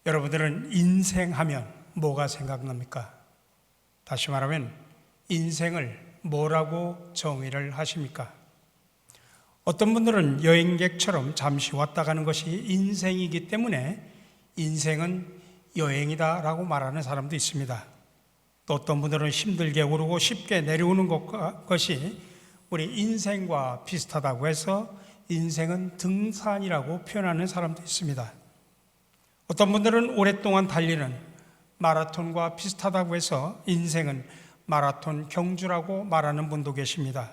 여러분들은 인생하면 뭐가 생각납니까? 다시 말하면 인생을 뭐라고 정의를 하십니까? 어떤 분들은 여행객처럼 잠시 왔다 가는 것이 인생이기 때문에 인생은 여행이다 라고 말하는 사람도 있습니다. 또 어떤 분들은 힘들게 오르고 쉽게 내려오는 것이 우리 인생과 비슷하다고 해서 인생은 등산이라고 표현하는 사람도 있습니다. 어떤 분들은 오랫동안 달리는 마라톤과 비슷하다고 해서 인생은 마라톤 경주라고 말하는 분도 계십니다.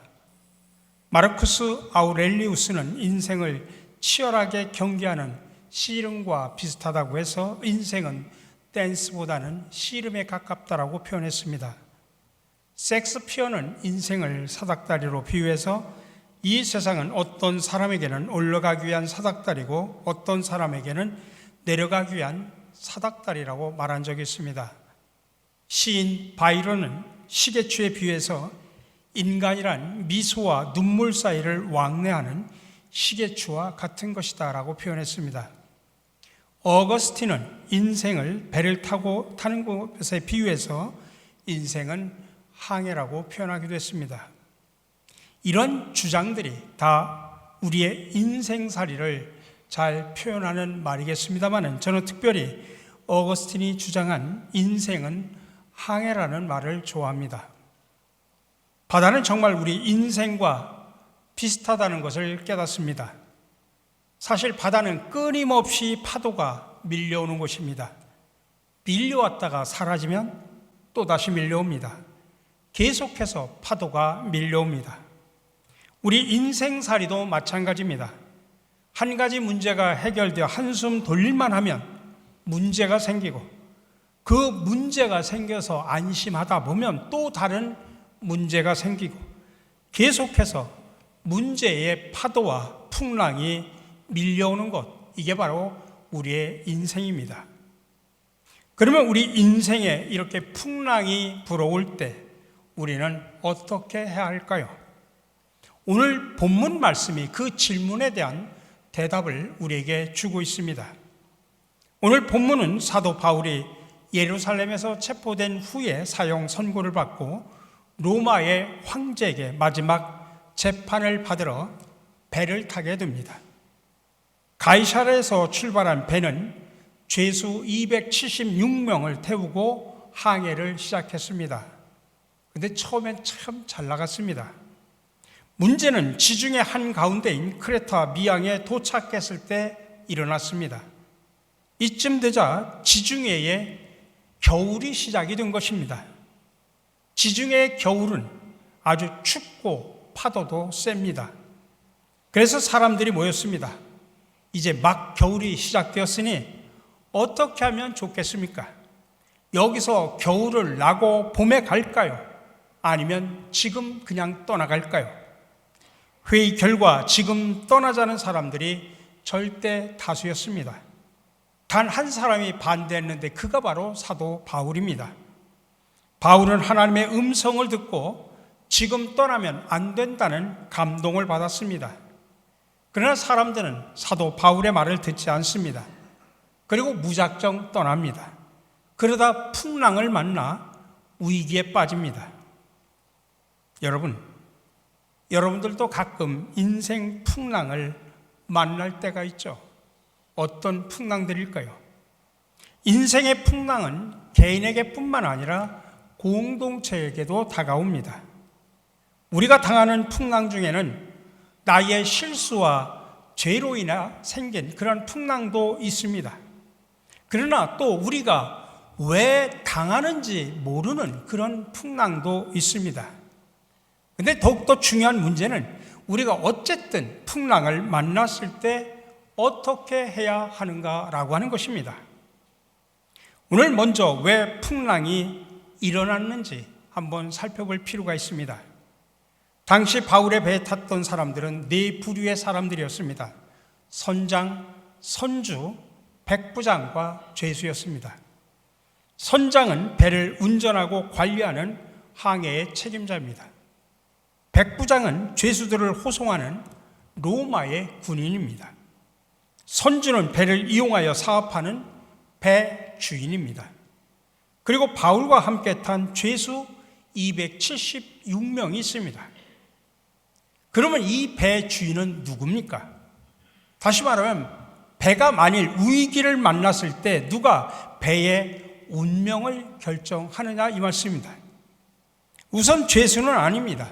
마르쿠스 아우렐리우스는 인생을 치열하게 경기하는 씨름과 비슷하다고 해서 인생은 댄스보다는 씨름에 가깝다라고 표현했습니다. 섹스피어는 인생을 사닥다리로 비유해서 이 세상은 어떤 사람에게는 올라가기 위한 사닥다리고 어떤 사람에게는 내려가기 위한 사닥다리라고 말한 적이 있습니다. 시인 바이런은 시계추에 비유해서 인간이란 미소와 눈물 사이를 왕래하는 시계추와 같은 것이다 라고 표현했습니다. 어거스틴은 인생을 배를 타고 타는 것에 비유해서 인생은 항해라고 표현하기도 했습니다. 이런 주장들이 다 우리의 인생살이를 잘 표현하는 말이겠습니다만 저는 특별히 어거스틴이 주장한 인생은 항해라는 말을 좋아합니다. 바다는 정말 우리 인생과 비슷하다는 것을 깨닫습니다. 사실 바다는 끊임없이 파도가 밀려오는 곳입니다. 밀려왔다가 사라지면 또다시 밀려옵니다. 계속해서 파도가 밀려옵니다. 우리 인생살이도 마찬가지입니다. 한 가지 문제가 해결되어 한숨 돌릴만 하면 문제가 생기고 그 문제가 생겨서 안심하다 보면 또 다른 문제가 생기고 계속해서 문제의 파도와 풍랑이 밀려오는 것, 이게 바로 우리의 인생입니다. 그러면 우리 인생에 이렇게 풍랑이 불어올 때 우리는 어떻게 해야 할까요? 오늘 본문 말씀이 그 질문에 대한 대답을 우리에게 주고 있습니다. 오늘 본문은 사도 바울이 예루살렘에서 체포된 후에 사형 선고를 받고 로마의 황제에게 마지막 재판을 받으러 배를 타게 됩니다. 가이사랴에서 출발한 배는 죄수 276명을 태우고 항해를 시작했습니다. 그런데 처음엔 참 잘 나갔습니다. 문제는 지중해 한가운데인 크레타 미항에 도착했을 때 일어났습니다. 이쯤 되자 지중해에 겨울이 시작이 된 것입니다. 지중해의 겨울은 아주 춥고 파도도 셉니다. 그래서 사람들이 모였습니다. 이제 막 겨울이 시작되었으니 어떻게 하면 좋겠습니까? 여기서 겨울을 나고 봄에 갈까요? 아니면 지금 그냥 떠나갈까요? 회의 결과 지금 떠나자는 사람들이 절대 다수였습니다. 단 한 사람이 반대했는데 그가 바로 사도 바울입니다. 바울은 하나님의 음성을 듣고 지금 떠나면 안 된다는 감동을 받았습니다. 그러나 사람들은 사도 바울의 말을 듣지 않습니다. 그리고 무작정 떠납니다. 그러다 풍랑을 만나 위기에 빠집니다. 여러분들도 가끔 인생 풍랑을 만날 때가 있죠. 어떤 풍랑들일까요? 인생의 풍랑은 개인에게 뿐만 아니라 공동체에게도 다가옵니다. 우리가 당하는 풍랑 중에는 나의 실수와 죄로 인해 생긴 그런 풍랑도 있습니다. 그러나 또 우리가 왜 당하는지 모르는 그런 풍랑도 있습니다. 그런데 더욱더 중요한 문제는 우리가 어쨌든 풍랑을 만났을 때 어떻게 해야 하는가라고 하는 것입니다. 오늘 먼저 왜 풍랑이 일어났는지 한번 살펴볼 필요가 있습니다. 당시 바울의 배에 탔던 사람들은 네 부류의 사람들이었습니다. 선장, 선주, 백부장과 죄수였습니다. 선장은 배를 운전하고 관리하는 항해의 책임자입니다. 백부장은 죄수들을 호송하는 로마의 군인입니다. 선주는 배를 이용하여 사업하는 배 주인입니다. 그리고 바울과 함께 탄 죄수 276명이 있습니다. 그러면 이 배 주인은 누굽니까? 다시 말하면 배가 만일 위기를 만났을 때 누가 배의 운명을 결정하느냐 이 말씀입니다. 우선 죄수는 아닙니다.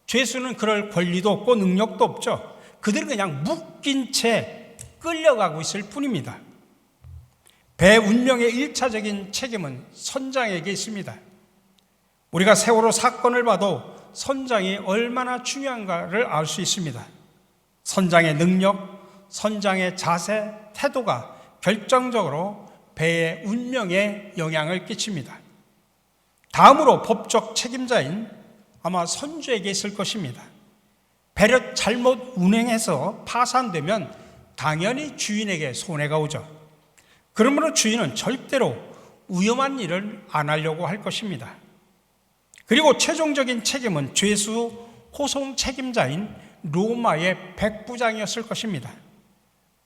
죄수는 그럴 권리도 없고 능력도 없죠. 그들은 그냥 묶인 채 끌려가고 있을 뿐입니다. 배 운명의 1차적인 책임은 선장에게 있습니다. 우리가 세월호 사건을 봐도 선장이 얼마나 중요한가를 알 수 있습니다. 선장의 능력, 선장의 자세, 태도가 결정적으로 배의 운명에 영향을 끼칩니다. 다음으로 법적 책임자인 아마 선주에게 있을 것입니다. 배를 잘못 운행해서 파산되면 당연히 주인에게 손해가 오죠. 그러므로 주인은 절대로 위험한 일을 안 하려고 할 것입니다. 그리고 최종적인 책임은 죄수 호송 책임자인 로마의 백부장이었을 것입니다.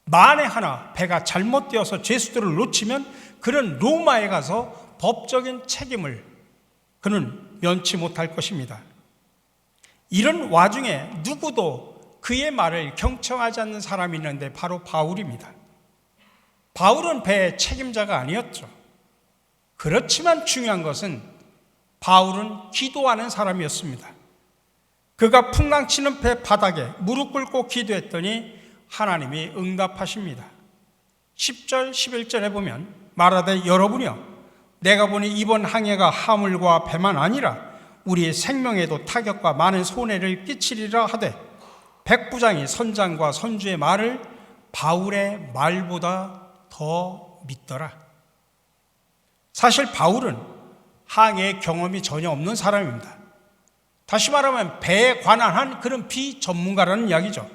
만에 하나 배가 잘못되어서 죄수들을 놓치면 그는 로마에 가서 법적인 책임을 그는 면치 못할 것입니다. 이런 와중에 누구도 그의 말을 경청하지 않는 사람이 있는데 바로 바울입니다. 바울은 배의 책임자가 아니었죠. 그렇지만 중요한 것은 바울은 기도하는 사람이었습니다. 그가 풍랑치는 배 바닥에 무릎 꿇고 기도했더니 하나님이 응답하십니다. 10절, 11절에 보면 말하되 여러분이여 내가 보니 이번 항해가 화물과 배만 아니라 우리의 생명에도 타격과 많은 손해를 끼치리라 하되 백부장이 선장과 선주의 말을 바울의 말보다 더 믿더라. 사실 바울은 항해 경험이 전혀 없는 사람입니다. 다시 말하면 배에 관한 그런 비전문가라는 이야기죠.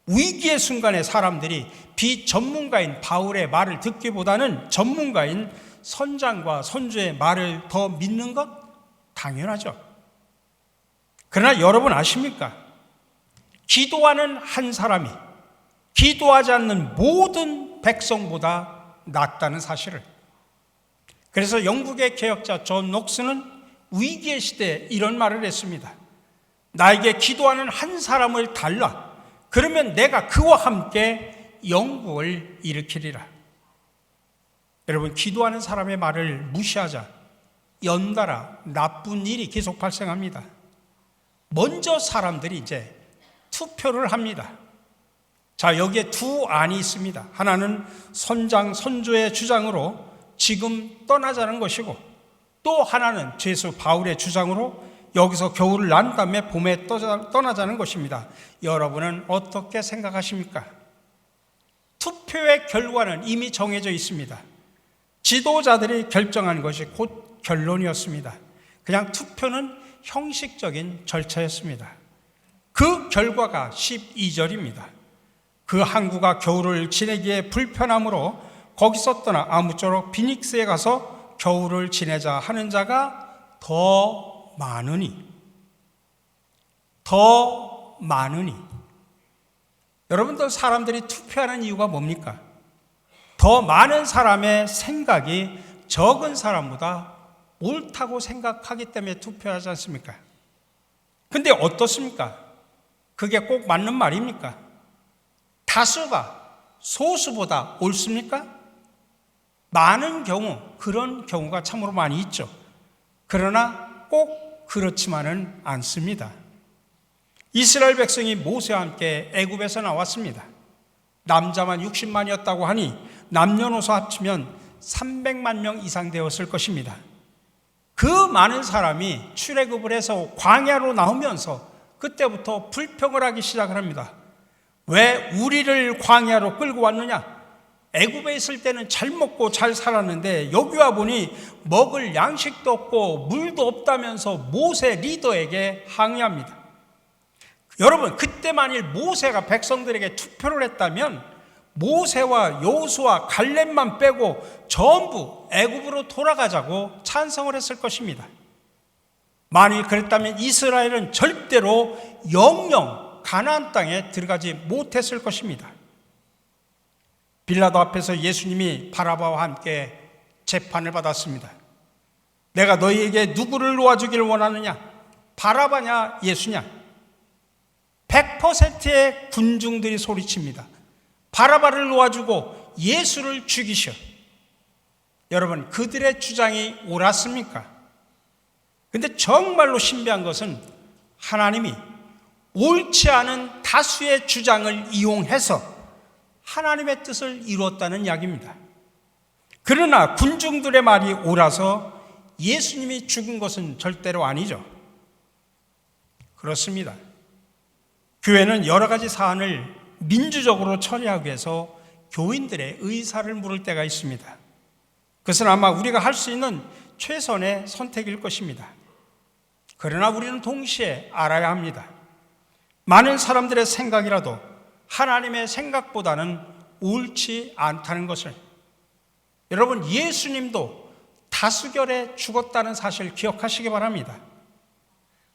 위기의 순간에 사람들이 비전문가인 바울의 말을 듣기보다는 전문가인 선장과 선주의 말을 더 믿는 것 당연하죠. 그러나 여러분 아십니까? 기도하는 한 사람이 기도하지 않는 모든 백성보다 낫다는 사실을. 그래서 영국의 개혁자 존 녹스는 위기의 시대에 이런 말을 했습니다. 나에게 기도하는 한 사람을 달라. 그러면 내가 그와 함께 영국을 일으키리라. 여러분, 기도하는 사람의 말을 무시하자 연달아 나쁜 일이 계속 발생합니다. 먼저 사람들이 이제 투표를 합니다. 자, 여기에 두 안이 있습니다. 하나는 선장, 선조의 주장으로 지금 떠나자는 것이고, 또 하나는 죄수 바울의 주장으로 여기서 겨울을 난 다음에 봄에 떠나자는 것입니다. 여러분은 어떻게 생각하십니까? 투표의 결과는 이미 정해져 있습니다. 지도자들이 결정한 것이 곧 결론이었습니다. 그냥 투표는 형식적인 절차였습니다. 그 결과가 12절입니다. 그 항구가 겨울을 지내기에 불편함으로 거기서 떠나 아무쪼록 비닉스에 가서 겨울을 지내자 하는 자가 더 많으니. 여러분들, 사람들이 투표하는 이유가 뭡니까? 더 많은 사람의 생각이 적은 사람보다 옳다고 생각하기 때문에 투표하지 않습니까? 근데 어떻습니까? 그게 꼭 맞는 말입니까? 다수가 소수보다 옳습니까? 많은 경우, 그런 경우가 참으로 많이 있죠. 그러나 꼭 그렇지만은 않습니다. 이스라엘 백성이 모세와 함께 애굽에서 나왔습니다. 남자만 60만이었다고 하니 남녀노소 합치면 300만 명 이상 되었을 것입니다. 그 많은 사람이 출애굽을 해서 광야로 나오면서 그때부터 불평을 하기 시작을 합니다. 왜 우리를 광야로 끌고 왔느냐? 애굽에 있을 때는 잘 먹고 잘 살았는데 여기 와 보니 먹을 양식도 없고 물도 없다면서 모세 리더에게 항의합니다. 여러분, 그때 만일 모세가 백성들에게 투표를 했다면 모세와 여호수아, 갈렙만 빼고 전부 애굽으로 돌아가자고 찬성을 했을 것입니다. 만일 그랬다면 이스라엘은 절대로 영영 가나안 땅에 들어가지 못했을 것입니다. 빌라도 앞에서 예수님이 바라바와 함께 재판을 받았습니다. 내가 너희에게 누구를 놓아주기를 원하느냐? 바라바냐 예수냐? 100%의 군중들이 소리칩니다. 바라바를 놓아주고 예수를 죽이셔. 여러분, 그들의 주장이 옳았습니까? 근데 정말로 신비한 것은 하나님이 옳지 않은 다수의 주장을 이용해서 하나님의 뜻을 이루었다는 이야기입니다. 그러나 군중들의 말이 옳아서 예수님이 죽은 것은 절대로 아니죠. 그렇습니다. 교회는 여러 가지 사안을 민주적으로 처리하기 위해서 교인들의 의사를 물을 때가 있습니다. 그것은 아마 우리가 할 수 있는 최선의 선택일 것입니다. 그러나 우리는 동시에 알아야 합니다. 많은 사람들의 생각이라도 하나님의 생각보다는 옳지 않다는 것을. 여러분, 예수님도 다수결에 죽었다는 사실을 기억하시기 바랍니다.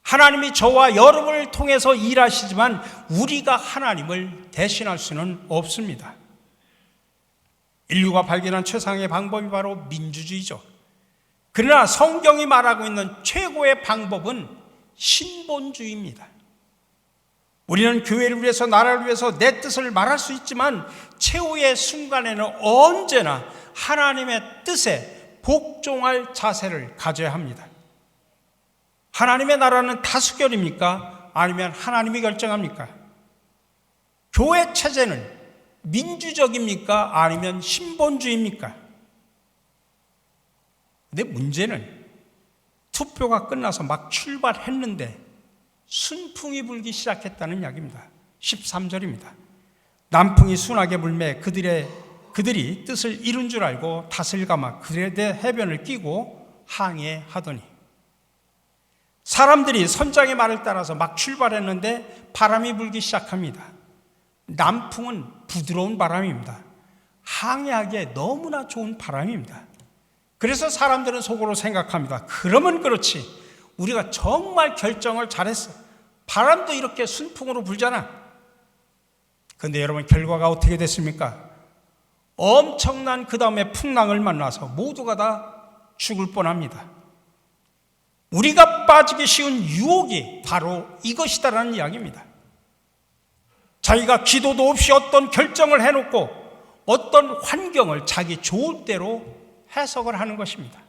하나님이 저와 여러분을 통해서 일하시지만 우리가 하나님을 대신할 수는 없습니다. 인류가 발견한 최상의 방법이 바로 민주주의죠. 그러나 성경이 말하고 있는 최고의 방법은 신본주의입니다. 우리는 교회를 위해서, 나라를 위해서 내 뜻을 말할 수 있지만 최후의 순간에는 언제나 하나님의 뜻에 복종할 자세를 가져야 합니다. 하나님의 나라는 다수결입니까? 아니면 하나님이 결정합니까? 교회 체제는 민주적입니까? 아니면 신본주의입니까? 근데 문제는 투표가 끝나서 막 출발했는데 순풍이 불기 시작했다는 이야기입니다. 13절입니다. 남풍이 순하게 불매 그들이 뜻을 이룬 줄 알고 닷을 감아 그들에 대해 해변을 끼고 항해하더니, 사람들이 선장의 말을 따라서 막 출발했는데 바람이 불기 시작합니다. 남풍은 부드러운 바람입니다. 항해하기에 너무나 좋은 바람입니다. 그래서 사람들은 속으로 생각합니다. 그러면 그렇지, 우리가 정말 결정을 잘했어. 바람도 이렇게 순풍으로 불잖아. 그런데 여러분, 결과가 어떻게 됐습니까? 엄청난 그 다음에 풍랑을 만나서 모두가 다 죽을 뻔합니다. 우리가 빠지기 쉬운 유혹이 바로 이것이다라는 이야기입니다. 자기가 기도도 없이 어떤 결정을 해놓고 어떤 환경을 자기 좋을 대로 해석을 하는 것입니다.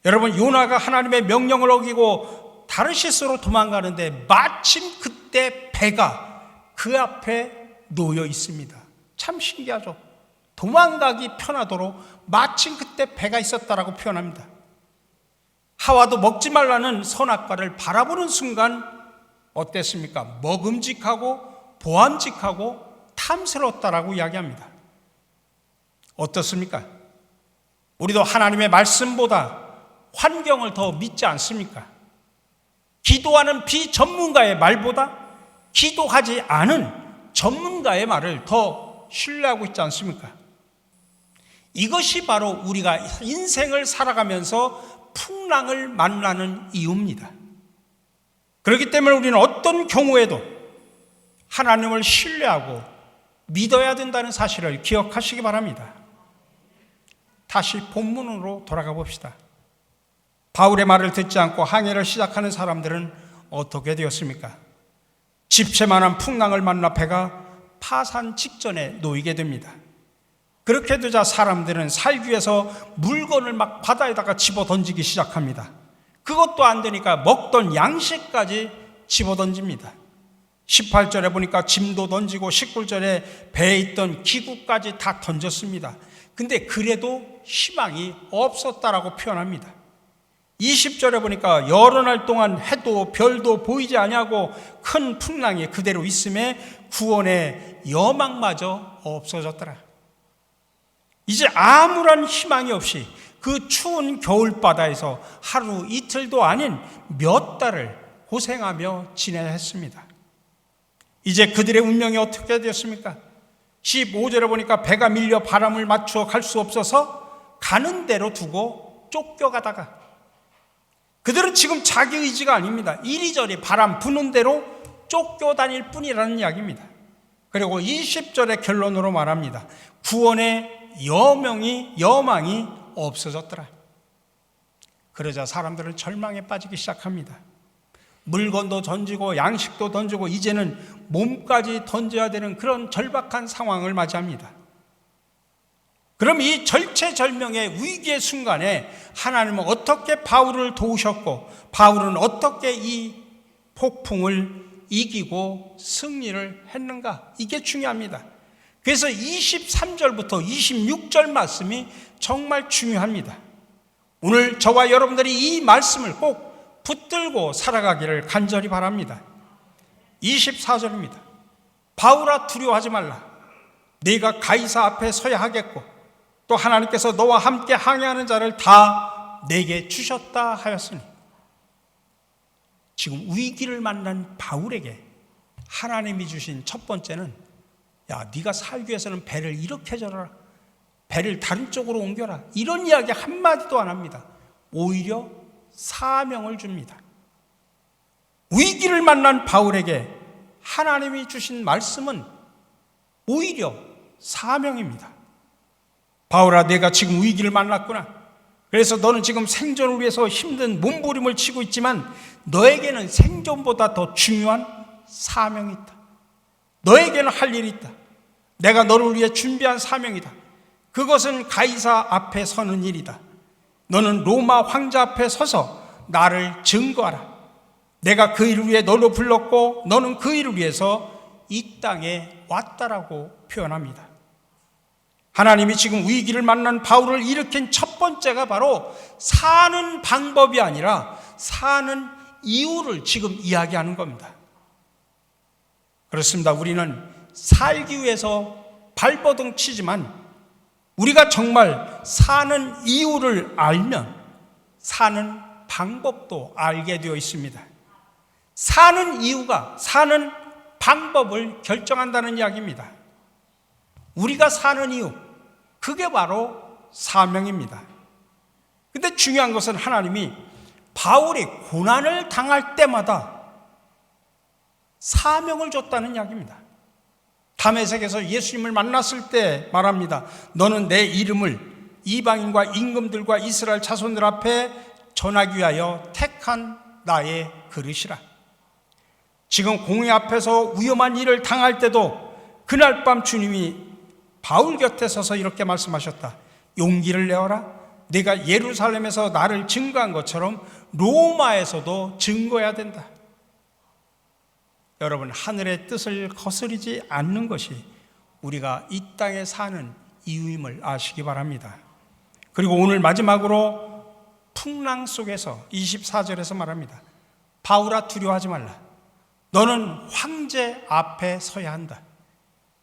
여러분, 요나가 하나님의 명령을 어기고 다르시스로 도망가는데 마침 그때 배가 그 앞에 놓여 있습니다. 참 신기하죠. 도망가기 편하도록 마침 그때 배가 있었다라고 표현합니다. 하와도 먹지 말라는 선악과를 바라보는 순간 어땠습니까? 먹음직하고 보암직하고 탐스러웠다라고 이야기합니다. 어떻습니까? 우리도 하나님의 말씀보다 환경을 더 믿지 않습니까? 기도하는 비전문가의 말보다 기도하지 않은 전문가의 말을 더 신뢰하고 있지 않습니까? 이것이 바로 우리가 인생을 살아가면서 풍랑을 만나는 이유입니다. 그렇기 때문에 우리는 어떤 경우에도 하나님을 신뢰하고 믿어야 된다는 사실을 기억하시기 바랍니다. 다시 본문으로 돌아가 봅시다. 바울의 말을 듣지 않고 항해를 시작하는 사람들은 어떻게 되었습니까? 집채만한 풍랑을 만나 배가 파산 직전에 놓이게 됩니다. 그렇게 되자 사람들은 살기 위해서 물건을 막 바다에다가 집어 던지기 시작합니다. 그것도 안 되니까 먹던 양식까지 집어 던집니다. 18절에 보니까 짐도 던지고 19절에 배에 있던 기구까지 다 던졌습니다. 근데 그래도 희망이 없었다라고 표현합니다. 20절에 보니까 여러 날 동안 해도 별도 보이지 아니하고 큰 풍랑이 그대로 있음에 구원의 여망마저 없어졌더라. 이제 아무런 희망이 없이 그 추운 겨울바다에서 하루 이틀도 아닌 몇 달을 고생하며 지내야 했습니다. 이제 그들의 운명이 어떻게 되었습니까? 15절에 보니까 배가 밀려 바람을 맞추어 갈 수 없어서 가는 대로 두고 쫓겨가다가, 그들은 지금 자기 의지가 아닙니다. 이리저리 바람 부는 대로 쫓겨다닐 뿐이라는 이야기입니다. 그리고 20절의 결론으로 말합니다. 구원의 여망이 없어졌더라. 그러자 사람들은 절망에 빠지기 시작합니다. 물건도 던지고 양식도 던지고 이제는 몸까지 던져야 되는 그런 절박한 상황을 맞이합니다. 그럼 이 절체절명의 위기의 순간에 하나님은 어떻게 바울을 도우셨고 바울은 어떻게 이 폭풍을 이기고 승리를 했는가? 이게 중요합니다. 그래서 23절부터 26절 말씀이 정말 중요합니다. 오늘 저와 여러분들이 이 말씀을 꼭 붙들고 살아가기를 간절히 바랍니다. 24절입니다. 바울아 두려워하지 말라. 네가 가이사 앞에 서야 하겠고 또 하나님께서 너와 함께 항해하는 자를 다 내게 주셨다 하였으니, 지금 위기를 만난 바울에게 하나님이 주신 첫 번째는, 야, 네가 살기 위해서는 배를 이렇게 저러라, 배를 다른 쪽으로 옮겨라, 이런 이야기 한마디도 안 합니다. 오히려 사명을 줍니다. 위기를 만난 바울에게 하나님이 주신 말씀은 오히려 사명입니다. 바울아, 내가 지금 위기를 만났구나. 그래서 너는 지금 생존을 위해서 힘든 몸부림을 치고 있지만 너에게는 생존보다 더 중요한 사명이 있다. 너에게는 할 일이 있다. 내가 너를 위해 준비한 사명이다. 그것은 가이사 앞에 서는 일이다. 너는 로마 황제 앞에 서서 나를 증거하라. 내가 그 일을 위해 너를 불렀고 너는 그 일을 위해서 이 땅에 왔다라고 표현합니다. 하나님이 지금 위기를 만난 바울을 일으킨 첫 번째가 바로 사는 방법이 아니라 사는 이유를 지금 이야기하는 겁니다. 그렇습니다. 우리는 살기 위해서 발버둥 치지만 우리가 정말 사는 이유를 알면 사는 방법도 알게 되어 있습니다. 사는 이유가 사는 방법을 결정한다는 이야기입니다. 우리가 사는 이유, 그게 바로 사명입니다. 근데 중요한 것은 하나님이 바울이 고난을 당할 때마다 사명을 줬다는 이야기입니다. 다메섹에서 예수님을 만났을 때 말합니다. 너는 내 이름을 이방인과 임금들과 이스라엘 자손들 앞에 전하기 위하여 택한 나의 그릇이라. 지금 공의 앞에서 위험한 일을 당할 때도 그날 밤 주님이 바울 곁에 서서 이렇게 말씀하셨다. 용기를 내어라. 네가 예루살렘에서 나를 증거한 것처럼 로마에서도 증거해야 된다. 여러분, 하늘의 뜻을 거스르지 않는 것이 우리가 이 땅에 사는 이유임을 아시기 바랍니다. 그리고 오늘 마지막으로 풍랑 속에서 24절에서 말합니다. 바울아 두려워하지 말라. 너는 황제 앞에 서야 한다.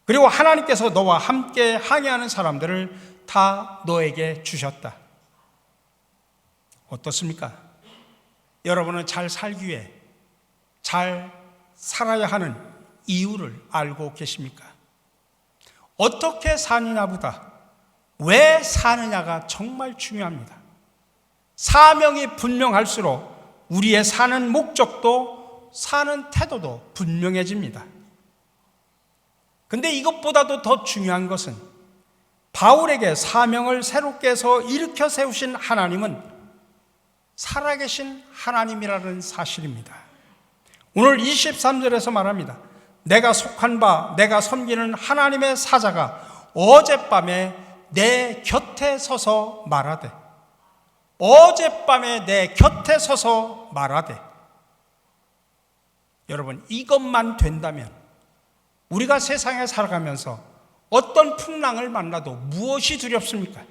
그리고 하나님께서 너와 함께 항해하는 사람들을 다 너에게 주셨다. 어떻습니까? 여러분은 잘 살기 위해 잘 살아야 하는 이유를 알고 계십니까? 어떻게 사느냐보다 왜 사느냐가 정말 중요합니다. 사명이 분명할수록 우리의 사는 목적도 사는 태도도 분명해집니다. 근데 이것보다도 더 중요한 것은 바울에게 사명을 새롭게 해서 일으켜 세우신 하나님은 살아계신 하나님이라는 사실입니다. 오늘 23절에서 말합니다. 내가 속한 바 내가 섬기는 하나님의 사자가 어젯밤에 내 곁에 서서 말하되, 어젯밤에 내 곁에 서서 말하되. 여러분, 이것만 된다면 우리가 세상에 살아가면서 어떤 풍랑을 만나도 무엇이 두렵습니까?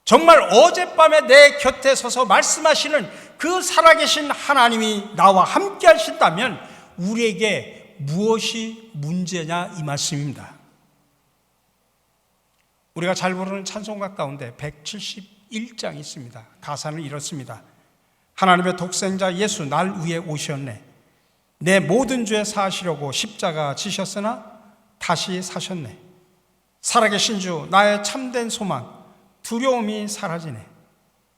정말 어젯밤에 내 곁에 서서 말씀하시는 그 살아계신 하나님이 나와 함께 하신다면 우리에게 무엇이 문제냐, 이 말씀입니다. 우리가 잘 부르는 찬송가 가운데 171장이 있습니다. 가사는 이렇습니다. 하나님의 독생자 예수 날 위해 오셨네. 내 모든 죄 사하시려고 십자가 지셨으나 다시 사셨네. 살아계신 주 나의 참된 소망, 두려움이 사라지네.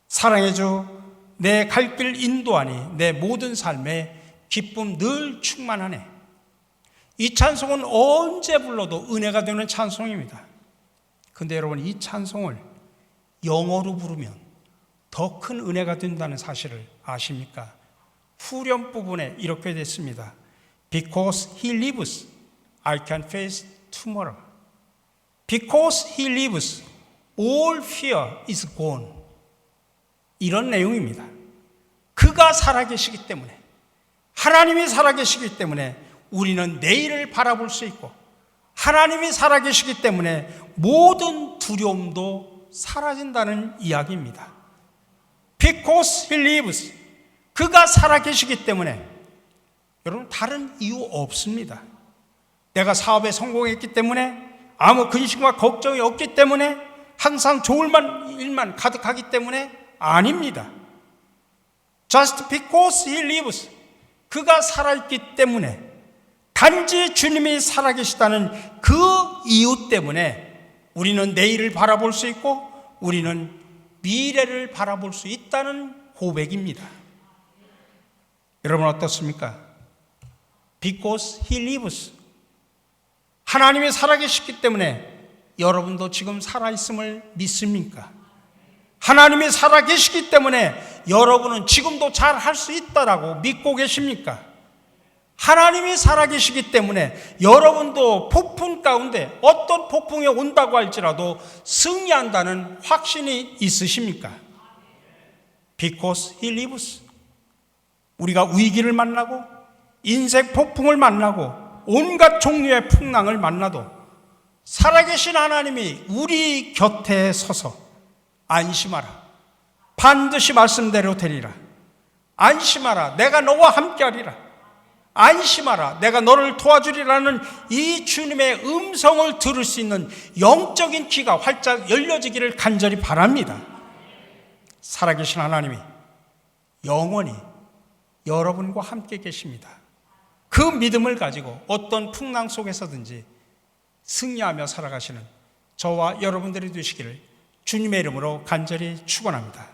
사랑의 주 내 갈 길 인도하니 내 모든 삶에 기쁨 늘 충만하네. 이 찬송은 언제 불러도 은혜가 되는 찬송입니다. 근데 여러분, 이 찬송을 영어로 부르면 더 큰 은혜가 된다는 사실을 아십니까? 후렴 부분에 이렇게 됐습니다. Because he lives, I can face tomorrow. Because he lives, all fear is gone. 이런 내용입니다. 그가 살아계시기 때문에, 하나님이 살아계시기 때문에 우리는 내일을 바라볼 수 있고, 하나님이 살아계시기 때문에 모든 두려움도 사라진다는 이야기입니다. Because he lives, 그가 살아계시기 때문에 여러분, 다른 이유 없습니다. 내가 사업에 성공했기 때문에, 아무 근심과 걱정이 없기 때문에, 항상 좋을 일만 가득하기 때문에 아닙니다. Just because he lives, 그가 살아있기 때문에, 단지 주님이 살아계시다는 그 이유 때문에 우리는 내일을 바라볼 수 있고 우리는 미래를 바라볼 수 있다는 고백입니다. 여러분 어떻습니까? Because he lives, 하나님이 살아계시기 때문에 여러분도 지금 살아있음을 믿습니까? 하나님이 살아계시기 때문에 여러분은 지금도 잘 할 수 있다라고 믿고 계십니까? 하나님이 살아계시기 때문에 여러분도 폭풍 가운데 어떤 폭풍이 온다고 할지라도 승리한다는 확신이 있으십니까? Because he lives, 우리가 위기를 만나고 인생 폭풍을 만나고 온갖 종류의 풍랑을 만나도 살아계신 하나님이 우리 곁에 서서 안심하라, 반드시 말씀대로 되리라, 안심하라, 내가 너와 함께하리라, 안심하라, 내가 너를 도와주리라는 이 주님의 음성을 들을 수 있는 영적인 귀가 활짝 열려지기를 간절히 바랍니다. 살아계신 하나님이 영원히 여러분과 함께 계십니다. 그 믿음을 가지고 어떤 풍랑 속에서든지 승리하며 살아가시는 저와 여러분들이 되시기를 주님의 이름으로 간절히 축원합니다.